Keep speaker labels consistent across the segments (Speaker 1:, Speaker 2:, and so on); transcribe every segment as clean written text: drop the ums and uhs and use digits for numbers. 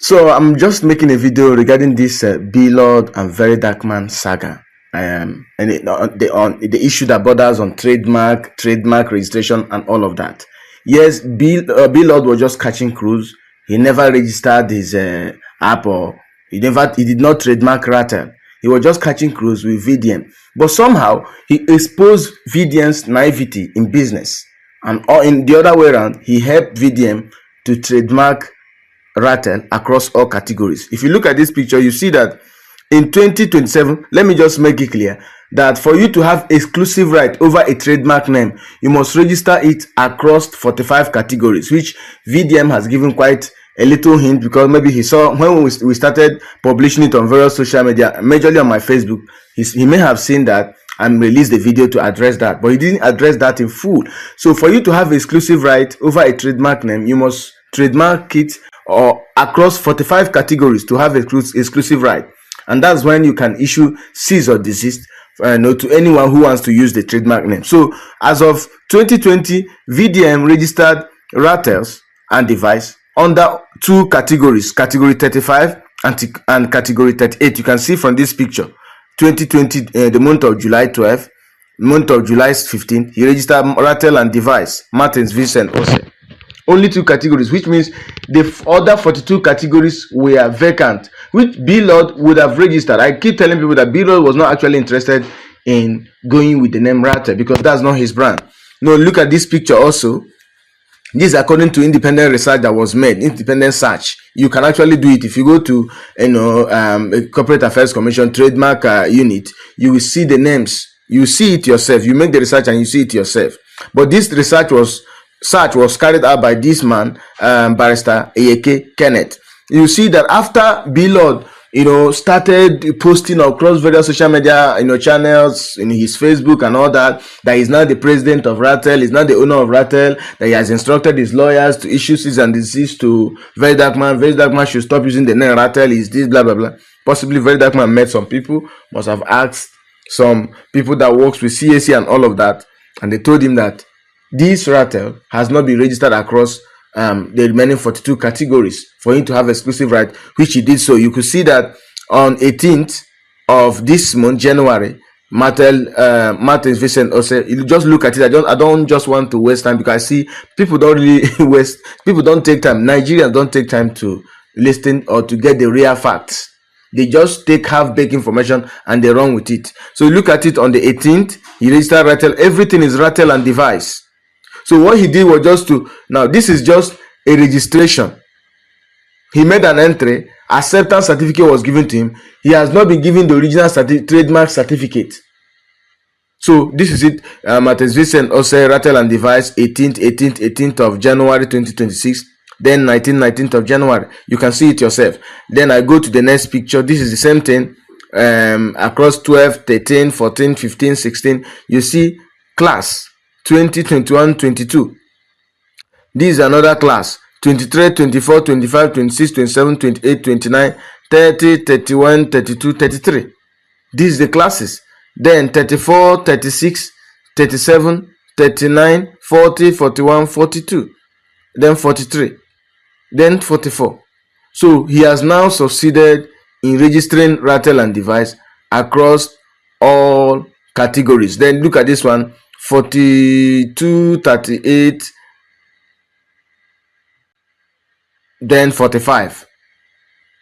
Speaker 1: So I'm just making a video regarding this Blord and Verydarkman saga, and the issue that borders on trademark registration, and all of that. Yes, Blord was just catching cruise. He never registered his app, or he did not trademark Ratel. He was just catching cruise with VDM, but somehow he exposed VDM's naivety in business, and in the other way around, he helped VDM to trademark Ratel across all categories. If you look at this picture, you see that in 2027, let me just make it clear that for you to have exclusive right over a trademark name, you must register it across 45 categories, which VDM has given quite a little hint, because maybe he saw when we started publishing it on various social media, majorly on my Facebook. He may have seen that and released the video to address that, but he didn't address that in full. So for you to have exclusive right over a trademark name, you must trademark it or across 45 categories to have exclusive right, and that's when you can issue cease or desist to anyone who wants to use the trademark name. So as of 2020, VDM registered Ratels and device under two categories, category 35 and category 38. You can see from this picture, 2020, the month of July 12th, month of July 15th, he registered Ratel and device, Martins, Vincent, Otse. Only two categories, which means the other 42 categories were vacant, which Blord would have registered. I keep telling people that Blord was not actually interested in going with the name Ratel because that's not his brand. No, look at this picture also. This is according to independent research that was made, independent search. You can actually do it if you go to Corporate Affairs Commission trademark unit. You will see the names. You see it yourself. You make the research and you see it yourself. But this research was carried out by this man, Barrister Eyeke Kenneth. You see that after Blord, started posting across various social media, channels, in his Facebook and all that he's now the president of Ratel, he's now the owner of Ratel, that he has instructed his lawyers to issue cease and desist to Verydarkman. Verydarkman should stop using the name Ratel, is this, blah, blah, blah. Possibly Verydarkman met some people, must have asked some people that works with CAC and all of that, and they told him that this Ratel has not been registered across the remaining 42 categories for him to have exclusive right, which he did. So you could see that on 18th of this month, January, Martins, Vincent, Otse, you just look at it. I don't just want to waste time, because I see people don't really people don't take time. Nigerians don't take time to listen or to get the real facts. They just take half-baked information and they run with it. So look at it on the 18th, he registered Ratel. Everything is Ratel and device. So what he did was just now this is just a registration. He made an entry, acceptance certificate was given to him. He has not been given the original trademark certificate. So this is it. Martins, Vincent, Otse, Ratel and device, 18th of January 2026. Then 19th of January. You can see it yourself. Then I go to the next picture. This is the same thing. Across 12, 13, 14, 15, 16. You see class 20, 21, 22. This is another class. 23, 24, 25, 26, 27, 28, 29, 30, 31, 32, 33. These are the classes. Then 34, 36, 37, 39, 40, 41, 42. Then 43. Then 44. So he has now succeeded in registering Ratel and device across all categories. Then look at this one. 42, 38, then 45.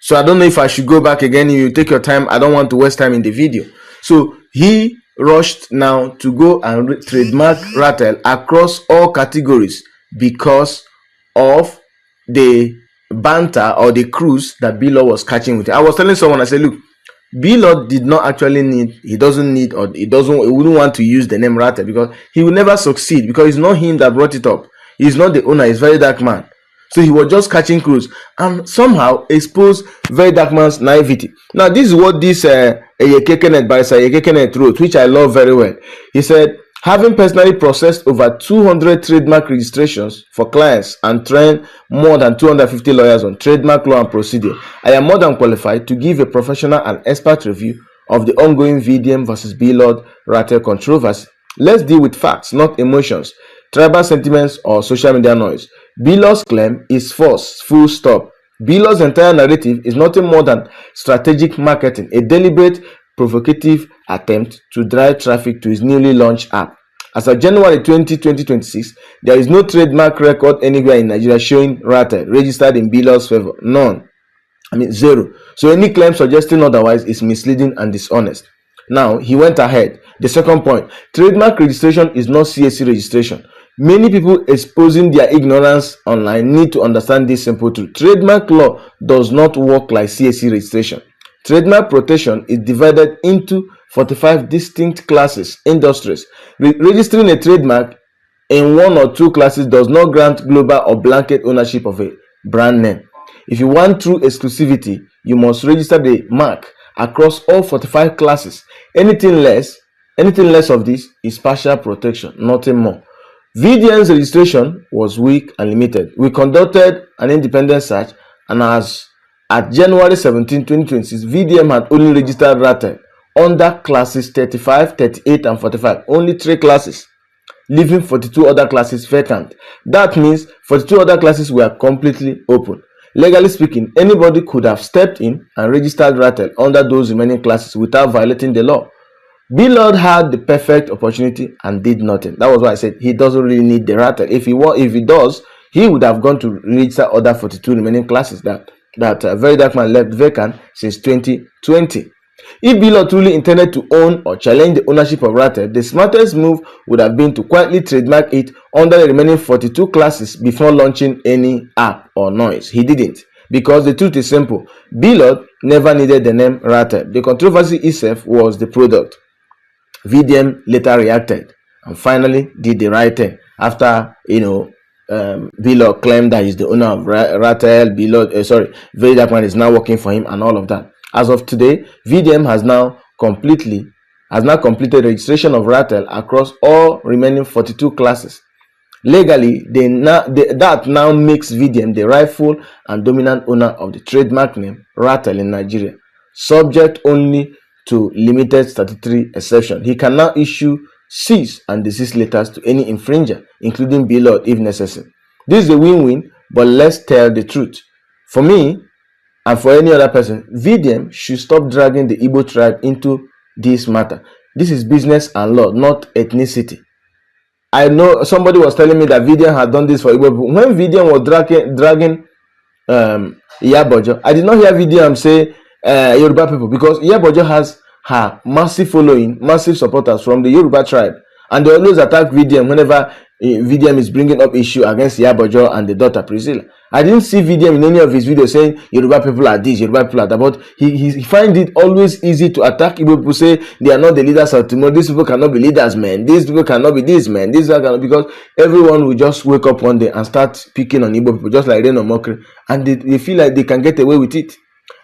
Speaker 1: So I don't know if I should go back again. You take your time. I don't want to waste time in the video. So he rushed now to go and trademark Ratel across all categories because of the banter or the cruise that Blord was catching with it. I was telling someone, I said, look, Blord did not actually need, he wouldn't want to use the name Ratel because he will never succeed, because it's not him that brought it up. He's not the owner, he's Verydarkman. So he was just catching cruise and somehow exposed Verydarkman's naivety. Now this is what this Eyeke Kenneth wrote, which I love very well. He said, having personally processed over 200 trademark registrations for clients and trained more than 250 lawyers on trademark law and procedure, I am more than qualified to give a professional and expert review of the ongoing VDM versus Blord Ratel controversy. Let's deal with facts, not emotions, tribal sentiments, or social media noise. Blord's claim is false, full stop. Blord's entire narrative is nothing more than strategic marketing, a deliberate, provocative attempt to drive traffic to his newly launched app. As of January 2026, there is no trademark record anywhere in Nigeria showing Ratel registered in Blord's favor. None. Zero. So any claim suggesting otherwise is misleading and dishonest. Now, he went ahead. The second point, trademark registration is not CAC registration. Many people exposing their ignorance online need to understand this simple truth. Trademark law does not work like CAC registration. Trademark protection is divided into 45 distinct classes, industries. Registering a trademark in one or two classes does not grant global or blanket ownership of a brand name. If you want true exclusivity, you must register the mark across all 45 classes. Anything less of this is partial protection, nothing more. VDM's registration was weak and limited. We conducted an independent search, and as at January 17, 2026, VDM had only registered Ratel under classes 35, 38, and 45. Only 3 classes, leaving 42 other classes vacant. That means 42 other classes were completely open. Legally speaking, anybody could have stepped in and registered Ratel under those remaining classes without violating the law. Blord had the perfect opportunity and did nothing. That was why I said he doesn't really need the Ratel. If he does, he would have gone to register other 42 remaining classes that Verydarkman left vacant since 2020. If Blord truly intended to own or challenge the ownership of Ratel, the smartest move would have been to quietly trademark it under the remaining 42 classes before launching any app or noise. He didn't, because the truth is simple. Blord never needed the name Ratel. The controversy itself was the product. VDM later reacted and finally did the right thing after Blord claimed that he's the owner of Ratel. Verydarkman is now working for him and all of that. As of today, VDM has now completed registration of Ratel across all remaining 42 classes. Legally, that now makes VDM the rightful and dominant owner of the trademark name Ratel in Nigeria, subject only to limited statutory exception. He can now issue cease and desist letters to any infringer, including Blord if necessary. This is a win-win, but let's tell the truth. For me, and for any other person, VDM should stop dragging the Igbo tribe into this matter. This is business and law, not ethnicity. I know somebody was telling me that VDM had done this for Igbo people. When VDM was dragging Iyabojo, I did not hear VDM say Yoruba people, because Iyabojo has her massive following, massive supporters from the Yoruba tribe, and they always attack VDM whenever VDM is bringing up issue against Iyabojo and the daughter Priscilla. I didn't see VDM in any of his videos saying Yoruba people are this, Yoruba people are that, but he finds it always easy to attack Igbo people, say they are not the leaders of tomorrow, these people cannot be leaders, man, these people cannot be this, man, this cannot, because everyone will just wake up one day and start picking on Igbo people just like rain or mockery, and they feel like they can get away with it.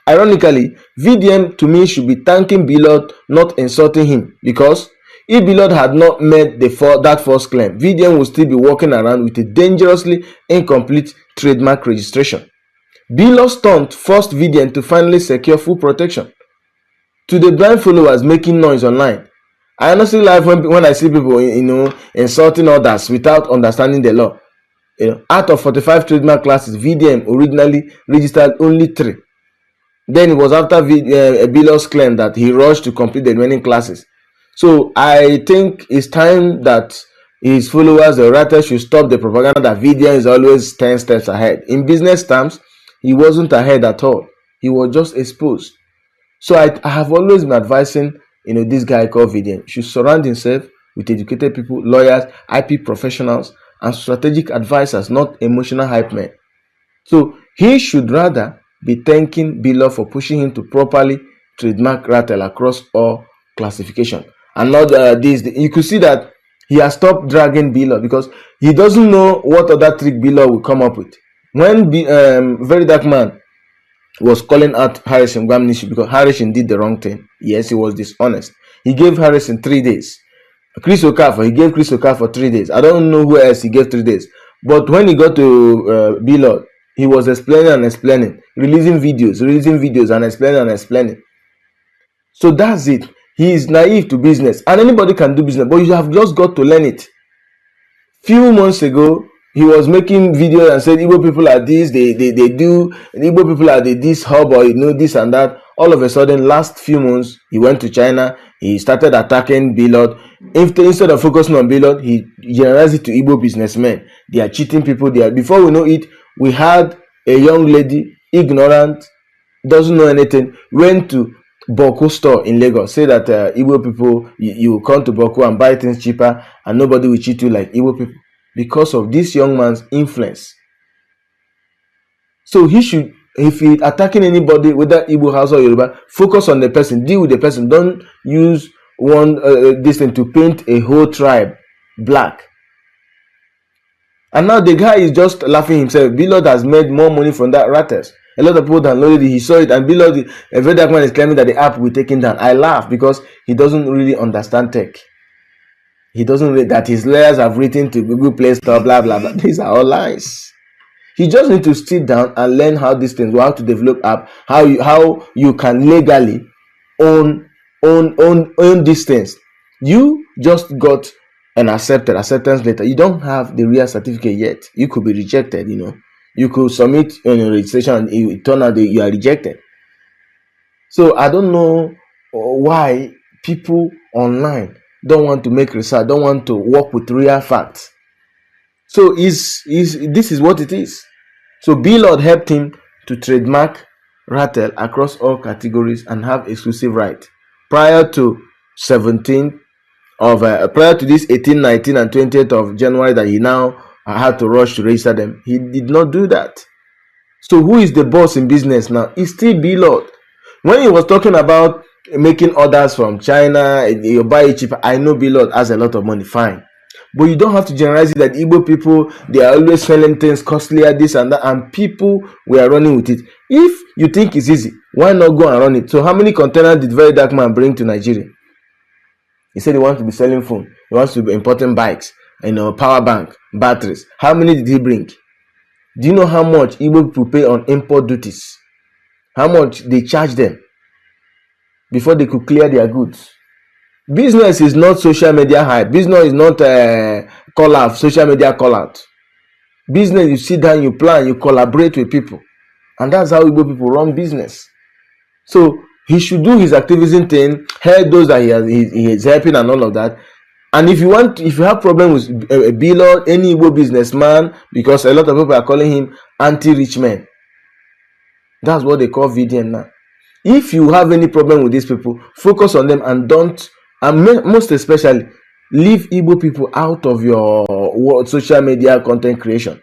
Speaker 1: Ironically, VDM to me should be thanking Blord, not insulting him, because if Blord had not made that first claim, VDM would still be walking around with a dangerously incomplete trademark registration. Blord stunt forced VDM to finally secure full protection. To the blind followers making noise online, I honestly laugh when I see people insulting others without understanding the law. Out of 45 trademark classes, VDM originally registered only 3. Then it was after Blord's claim that he rushed to complete the remaining classes. So I think it's time that his followers, the writers, should stop the propaganda that VDM is always 10 steps ahead. In business terms, he wasn't ahead at all. He was just exposed. So I have always been advising, this guy called VDM should surround himself with educated people, lawyers, IP professionals, and strategic advisors, not emotional hype men. So he should rather be thanking Blord for pushing him to properly trademark Ratel across all classification, and not this. You could see that he has stopped dragging Blord because he doesn't know what other trick Blord will come up with. When Verydarkman was calling out Harrison Gwamnishi because Harrison did the wrong thing, yes, he was dishonest. He gave Harrison 3 days. He gave Chris Okafor 3 days. I don't know who else he gave 3 days. But when he got to Blord, he was explaining, releasing videos and explaining. So that's it. He is naive to business, and anybody can do business, but you have just got to learn it. Few months ago, he was making videos and said Igbo people are this, they do, Igbo people are this hub, or this and that. All of a sudden, last few months, he went to China, he started attacking Blord. Instead of focusing on Blord, he generalized it to Igbo businessmen. They are cheating people. Before we know it, we had a young lady, ignorant, doesn't know anything, went to Boku store in Lagos, say that Igbo people, you come to Boku and buy things cheaper and nobody will cheat you like Igbo people, because of this young man's influence. So he should, if he attacking anybody, whether Igbo house or Yoruba, focus on the person, deal with the person. Don't use this thing to paint a whole tribe black. And now the guy is just laughing himself. Blord has made more money from that RATELS. A lot of people downloaded it, he saw it, and Blord, Verydarkman is claiming that the app will be taken down. I laugh because he doesn't really understand tech. He doesn't read that his lawyers have written to Google Play Store, blah, blah, blah. These are all lies. He just need to sit down and learn how these things, how to develop app, how you can legally own these things. You just got an acceptance letter. You don't have the real certificate yet. You could be rejected, You could submit registration and it will turn out that you are rejected. So I don't know why people online don't want to make research, don't want to work with real facts. So this is what it is. So Blord helped him to trademark Ratel across all categories and have exclusive right. Prior to this 18, 19, and 20th of January that he now had to rush to register them, he did not do that. So who is the boss in business now? It's still Blord. When he was talking about making orders from China, you buy it cheaper, I know Blord has a lot of money, fine. But you don't have to generalize it that Igbo people, they are always selling things costlier, this and that, and people were running with it. If you think it's easy, why not go and run it? So how many containers did Verydarkman bring to Nigeria? He said he wants to be selling phone, he wants to be importing bikes, power bank, batteries. How many did he bring? Do you know how much Igbo people pay on import duties? How much they charge them before they could clear their goods? Business is not social media hype. Business is not call out, social media call out. Business, you sit down, you plan, you collaborate with people. And that's how Igbo people run business. So he should do his activism thing, help those that he is helping and all of that. And if you have problems with Blord, any Igbo businessman, because a lot of people are calling him anti-rich man. That's what they call VDM now. If you have any problem with these people, focus on them and don't, and most especially, leave Igbo people out of your social media content creation.